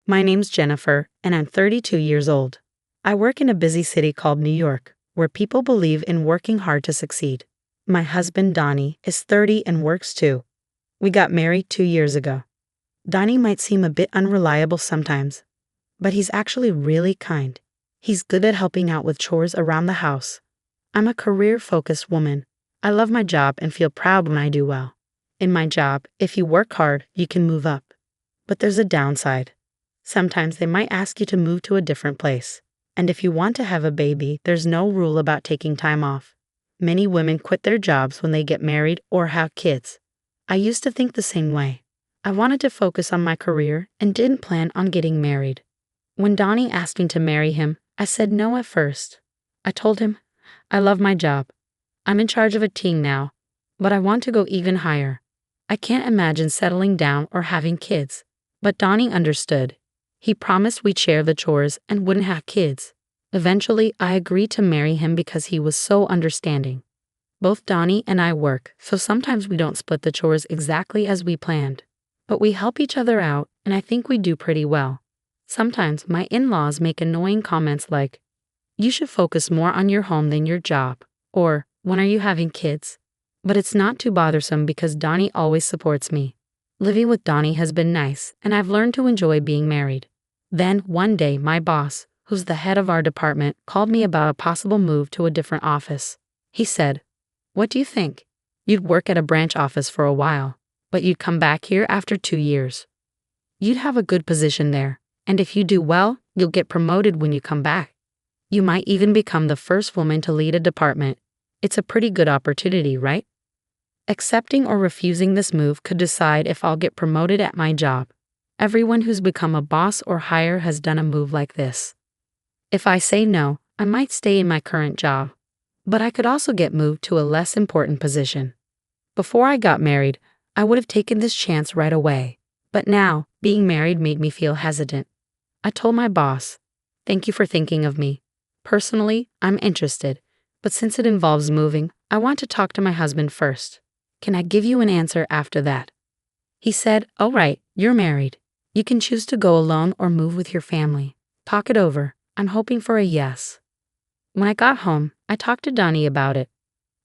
My name's Jennifer, and I'm 32 years old. I work in a busy city called New York, where people believe in working hard to succeed. My husband, Donnie, is 30 and works too. We got married 2 years ago. Donnie might seem a bit unreliable sometimes, but he's actually really kind. He's good at helping out with chores around the house. I'm a career-focused woman. I love my job and feel proud when I do well. In my job, if you work hard, you can move up. But there's a downside. Sometimes they might ask you to move to a different place. And if you want to have a baby, there's no rule about taking time off. Many women quit their jobs when they get married or have kids. I used to think the same way. I wanted to focus on my career and didn't plan on getting married. When Donnie asked me to marry him, I said no at first. I told him, I love my job. I'm in charge of a team now, but I want to go even higher. I can't imagine settling down or having kids. But Donnie understood. He promised we'd share the chores and wouldn't have kids. Eventually, I agreed to marry him because he was so understanding. Both Donnie and I work, so sometimes we don't split the chores exactly as we planned. But we help each other out, and I think we do pretty well. Sometimes my in-laws make annoying comments like, "You should focus more on your home than your job," or, "When are you having kids?" But it's not too bothersome because Donnie always supports me. Living with Donnie has been nice, and I've learned to enjoy being married. Then, one day, my boss, who's the head of our department, called me about a possible move to a different office. He said, "What do you think? You'd work at a branch office for a while, but you'd come back here after 2 years. You'd have a good position there, and if you do well, you'll get promoted when you come back. You might even become the first woman to lead a department. It's a pretty good opportunity, right?" Accepting or refusing this move could decide if I'll get promoted at my job. Everyone who's become a boss or higher has done a move like this. If I say no, I might stay in my current job, but I could also get moved to a less important position. Before I got married, I would have taken this chance right away, but now, being married made me feel hesitant. I told my boss, "Thank you for thinking of me. Personally, I'm interested, but since it involves moving, I want to talk to my husband first. Can I give you an answer after that?" He said, "All right, you're married. You can choose to go alone or move with your family. Talk it over. I'm hoping for a yes." When I got home, I talked to Donnie about it.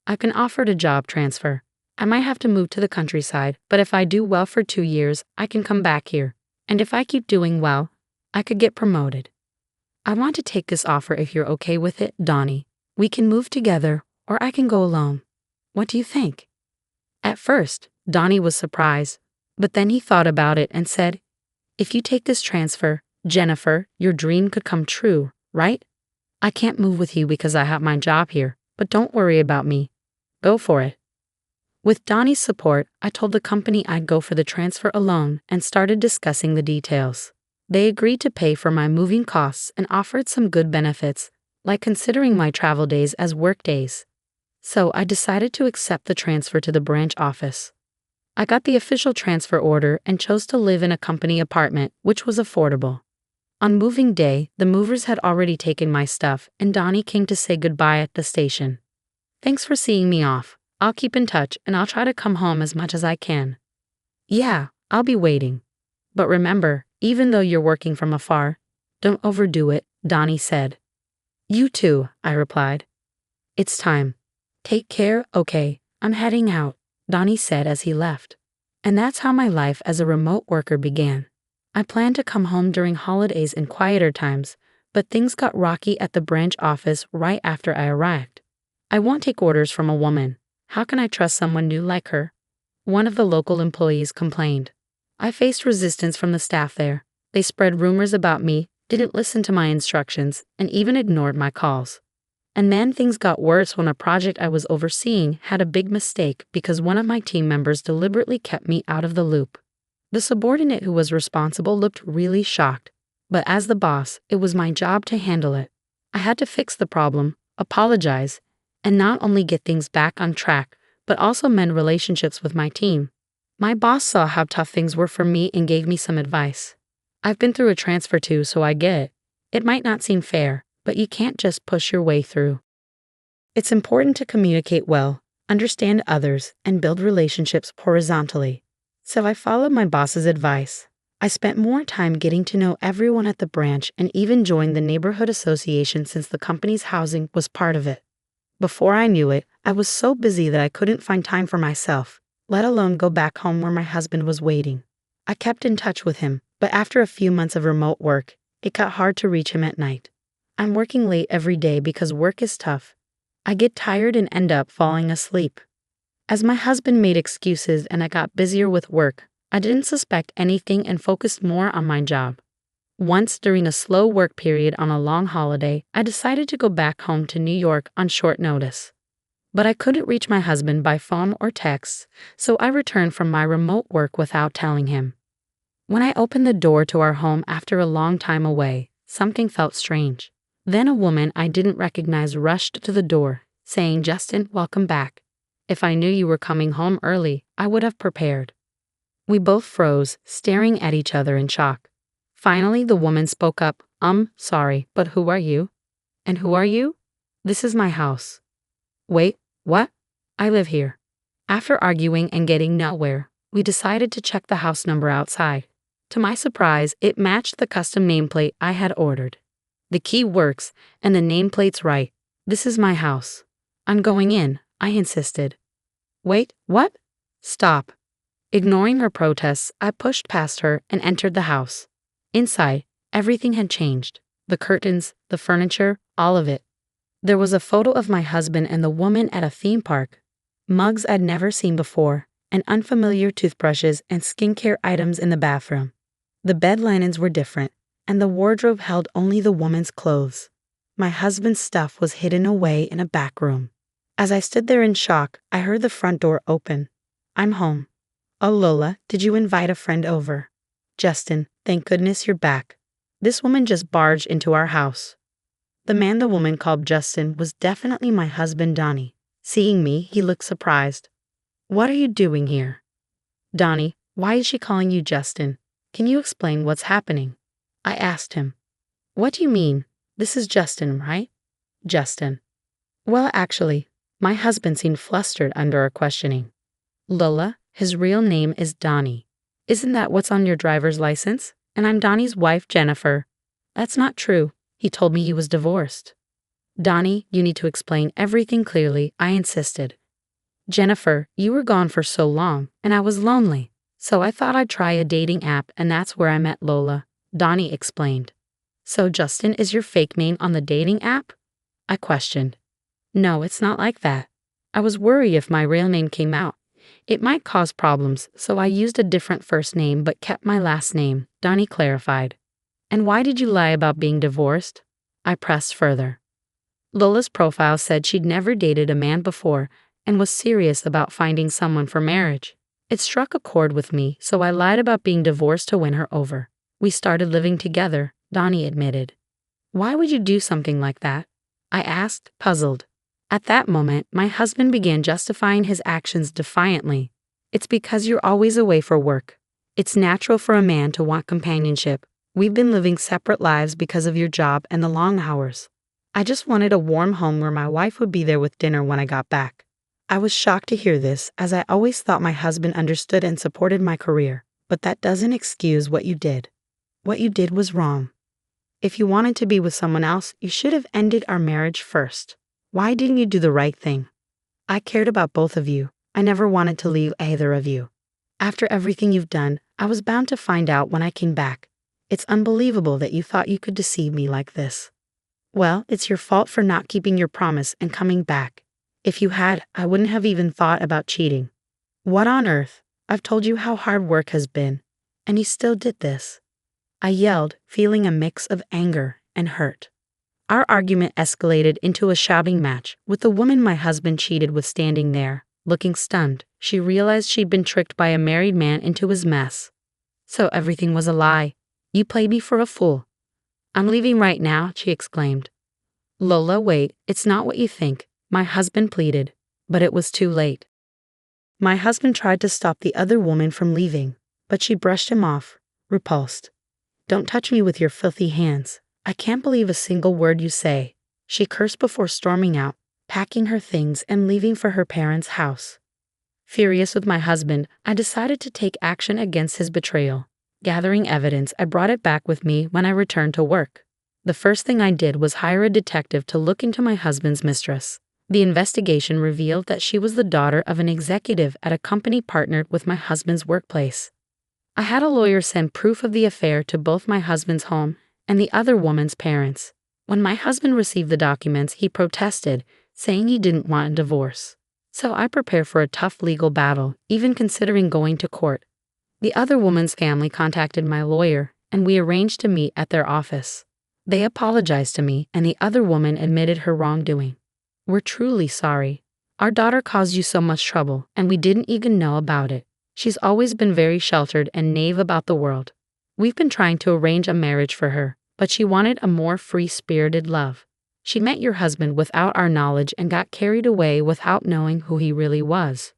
I've been offered a job transfer. I might have to move to the countryside, but if I do well for 2 years, I can come back here. And if I keep doing well, I could get promoted. I want to take this offer if you're okay with it, Donnie. We can move together, or I can go alone. What do you think? At first, Donnie was surprised, but then he thought about it and said, "If you take this transfer, Jennifer, your dream could come true, right? I can't move with you because I have my job here, but don't worry about me. Go for it." With Donnie's support, I told the company I'd go for the transfer alone and started discussing the details. They agreed to pay for my moving costs and offered some good benefits, like considering my travel days as work days. So I decided to accept the transfer to the branch office. I got the official transfer order and chose to live in a company apartment, which was affordable. On moving day, the movers had already taken my stuff, and Donnie came to say goodbye at the station. "Thanks for seeing me off. I'll keep in touch, and I'll try to come home as much as I can." "Yeah, I'll be waiting. But remember, even though you're working from afar, don't overdo it," Donnie said. "You too," I replied. "It's time. Take care, okay? I'm heading out," Donnie said as he left. And that's how my life as a remote worker began. I planned to come home during holidays and quieter times, but things got rocky at the branch office right after I arrived. I won't take orders from a woman. How can I trust someone new like her? One of the local employees complained. I faced resistance from the staff there. They spread rumors about me, didn't listen to my instructions, and even ignored my calls. And then things got worse when a project I was overseeing had a big mistake because one of my team members deliberately kept me out of the loop. The subordinate who was responsible looked really shocked, but as the boss, it was my job to handle it. I had to fix the problem, apologize, and not only get things back on track, but also mend relationships with my team. My boss saw how tough things were for me and gave me some advice. I've been through a transfer too, so I get it. It might not seem fair, but you can't just push your way through. It's important to communicate well, understand others, and build relationships horizontally. So I followed my boss's advice. I spent more time getting to know everyone at the branch and even joined the neighborhood association since the company's housing was part of it. Before I knew it, I was so busy that I couldn't find time for myself, let alone go back home where my husband was waiting. I kept in touch with him, but after a few months of remote work, it got hard to reach him at night. I'm working late every day because work is tough. I get tired and end up falling asleep. As my husband made excuses and I got busier with work, I didn't suspect anything and focused more on my job. Once during a slow work period on a long holiday, I decided to go back home to New York on short notice. But I couldn't reach my husband by phone or text, so I returned from my remote work without telling him. When I opened the door to our home after a long time away, something felt strange. Then a woman I didn't recognize rushed to the door, saying, "Justin, welcome back. If I knew you were coming home early, I would have prepared." We both froze, staring at each other in shock. Finally, the woman spoke up, "Sorry, but who are you?" "And who are you?" "This is my house." "Wait, what?" "I live here." After arguing and getting nowhere, we decided to check the house number outside. To my surprise, it matched the custom nameplate I had ordered. The key works, and the nameplate's right. "This is my house." "I'm going in," I insisted. "Wait, what?" "Stop." Ignoring her protests, I pushed past her and entered the house. Inside, everything had changed. The curtains, the furniture, all of it. There was a photo of my husband and the woman at a theme park, mugs I'd never seen before, and unfamiliar toothbrushes and skincare items in the bathroom. The bed linens were different, and the wardrobe held only the woman's clothes. My husband's stuff was hidden away in a back room. As I stood there in shock, I heard the front door open. "I'm home." "Oh, Lola, did you invite a friend over?" "Justin, thank goodness you're back." This woman just barged into our house. The man the woman called Justin was definitely my husband, Donnie. Seeing me, he looked surprised. "What are you doing here?" "Donnie, why is she calling you Justin? Can you explain what's happening?" I asked him. "What do you mean? This is Justin, right?" "Justin." "Well, actually," my husband seemed flustered under our questioning. "Lola, his real name is Donnie. Isn't that what's on your driver's license? And I'm Donnie's wife, Jennifer." "That's not true. He told me he was divorced." "Donnie, you need to explain everything clearly," I insisted. "Jennifer, you were gone for so long, and I was lonely. So I thought I'd try a dating app, and that's where I met Lola," Donnie explained. "So Justin is your fake name on the dating app?" I questioned. "No, it's not like that. I was worried if my real name came out. It might cause problems, so I used a different first name but kept my last name," Donnie clarified. "And why did you lie about being divorced?" I pressed further. Lola's profile said she'd never dated a man before and was serious about finding someone for marriage. It struck a chord with me, so I lied about being divorced to win her over. "We started living together," Donnie admitted. "Why would you do something like that?" I asked, puzzled. At that moment, my husband began justifying his actions defiantly. "It's because you're always away for work. It's natural for a man to want companionship. We've been living separate lives because of your job and the long hours. I just wanted a warm home where my wife would be there with dinner when I got back." I was shocked to hear this, as I always thought my husband understood and supported my career, but that doesn't excuse what you did. What you did was wrong. If you wanted to be with someone else, you should have ended our marriage first. Why didn't you do the right thing? I cared about both of you. I never wanted to leave either of you. After everything you've done, I was bound to find out when I came back. It's unbelievable that you thought you could deceive me like this. Well, it's your fault for not keeping your promise and coming back. If you had, I wouldn't have even thought about cheating. What on earth? I've told you how hard work has been, and you still did this. I yelled, feeling a mix of anger and hurt. Our argument escalated into a shouting match, with the woman my husband cheated with standing there, looking stunned. She realized she'd been tricked by a married man into his mess. "So everything was a lie. You played me for a fool." "I'm leaving right now," she exclaimed. "Lola, wait, it's not what you think," my husband pleaded, but it was too late. My husband tried to stop the other woman from leaving, but she brushed him off, repulsed. "Don't touch me with your filthy hands. I can't believe a single word you say," she cursed before storming out, packing her things and leaving for her parents' house. Furious with my husband, I decided to take action against his betrayal. Gathering evidence, I brought it back with me when I returned to work. The first thing I did was hire a detective to look into my husband's mistress. The investigation revealed that she was the daughter of an executive at a company partnered with my husband's workplace. I had a lawyer send proof of the affair to both my husband's home and the other woman's parents. When my husband received the documents, he protested, saying he didn't want a divorce. So I prepared for a tough legal battle, even considering going to court. The other woman's family contacted my lawyer, and we arranged to meet at their office. They apologized to me, and the other woman admitted her wrongdoing. "We're truly sorry. Our daughter caused you so much trouble, and we didn't even know about it. She's always been very sheltered and naive about the world. We've been trying to arrange a marriage for her, but she wanted a more free-spirited love. She met your husband without our knowledge and got carried away without knowing who he really was.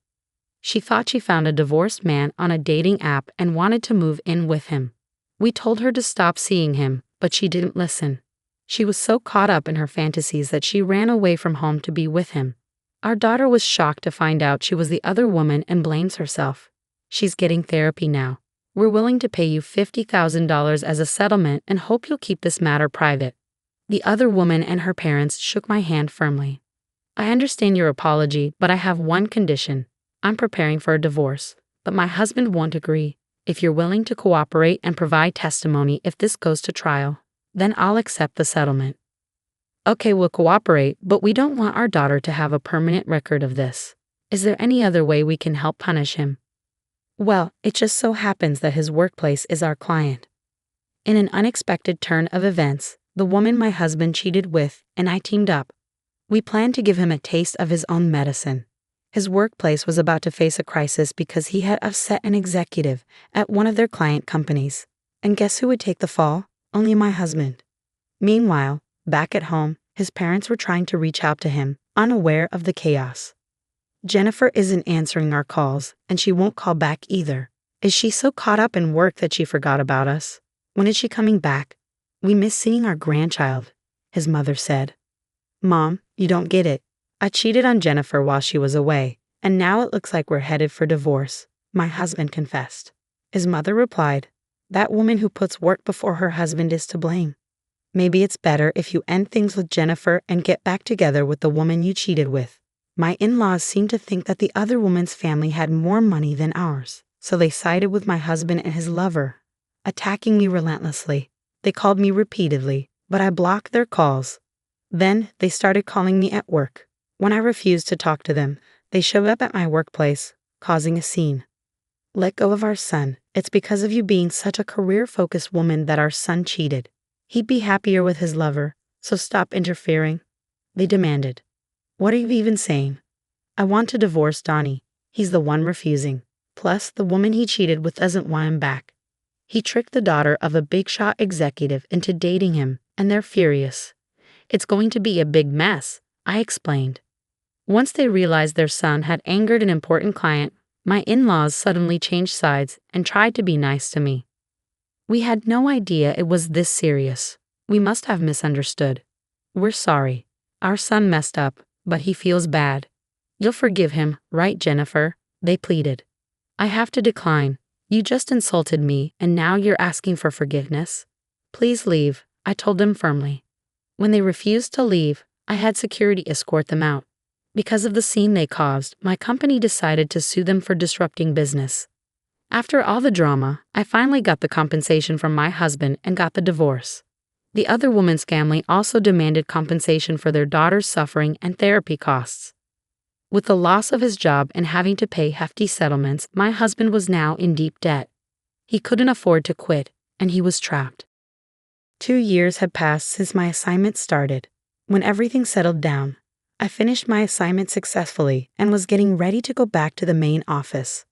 She thought she found a divorced man on a dating app and wanted to move in with him. We told her to stop seeing him, but she didn't listen. She was so caught up in her fantasies that she ran away from home to be with him. Our daughter was shocked to find out she was the other woman and blames herself. She's getting therapy now. We're willing to pay you $50,000 as a settlement and hope you'll keep this matter private." The other woman and her parents shook my hand firmly. "I understand your apology, but I have one condition. I'm preparing for a divorce, but my husband won't agree. If you're willing to cooperate and provide testimony if this goes to trial, then I'll accept the settlement." "Okay, we'll cooperate, but we don't want our daughter to have a permanent record of this. Is there any other way we can help punish him?" "Well, it just so happens that his workplace is our client." In an unexpected turn of events, the woman my husband cheated with and I teamed up. We planned to give him a taste of his own medicine. His workplace was about to face a crisis because he had upset an executive at one of their client companies. And guess who would take the fall? Only my husband. Meanwhile, back at home, his parents were trying to reach out to him, unaware of the chaos. "Jennifer isn't answering our calls, and she won't call back either. Is she so caught up in work that she forgot about us? When is she coming back? We miss seeing our grandchild," his mother said. "Mom, you don't get it. I cheated on Jennifer while she was away, and now it looks like we're headed for divorce," my husband confessed. His mother replied, "That woman who puts work before her husband is to blame. Maybe it's better if you end things with Jennifer and get back together with the woman you cheated with." My in-laws seemed to think that the other woman's family had more money than ours, so they sided with my husband and his lover, attacking me relentlessly. They called me repeatedly, but I blocked their calls. Then they started calling me at work. When I refused to talk to them, they showed up at my workplace, causing a scene. "Let go of our son. It's because of you being such a career-focused woman that our son cheated. He'd be happier with his lover, so stop interfering," they demanded. "What are you even saying? I want to divorce Donnie. He's the one refusing. Plus, the woman he cheated with doesn't want him back. He tricked the daughter of a big-shot executive into dating him, and they're furious. It's going to be a big mess," I explained. Once they realized their son had angered an important client, my in-laws suddenly changed sides and tried to be nice to me. "We had no idea it was this serious. We must have misunderstood. We're sorry. Our son messed up, but he feels bad. You'll forgive him, right, Jennifer?" they pleaded. "I have to decline. You just insulted me, and now you're asking for forgiveness? Please leave," I told them firmly. When they refused to leave, I had security escort them out. Because of the scene they caused, my company decided to sue them for disrupting business. After all the drama, I finally got the compensation from my husband and got the divorce. The other woman's family also demanded compensation for their daughter's suffering and therapy costs. With the loss of his job and having to pay hefty settlements, my husband was now in deep debt. He couldn't afford to quit, and he was trapped. 2 years had passed since my assignment started. When everything settled down, I finished my assignment successfully and was getting ready to go back to the main office.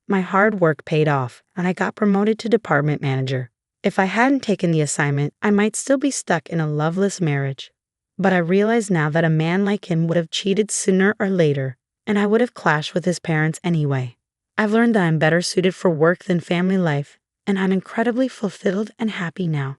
My hard work paid off, and I got promoted to department manager. If I hadn't taken the assignment, I might still be stuck in a loveless marriage. But I realize now that a man like him would have cheated sooner or later, and I would have clashed with his parents anyway. I've learned that I'm better suited for work than family life, and I'm incredibly fulfilled and happy now.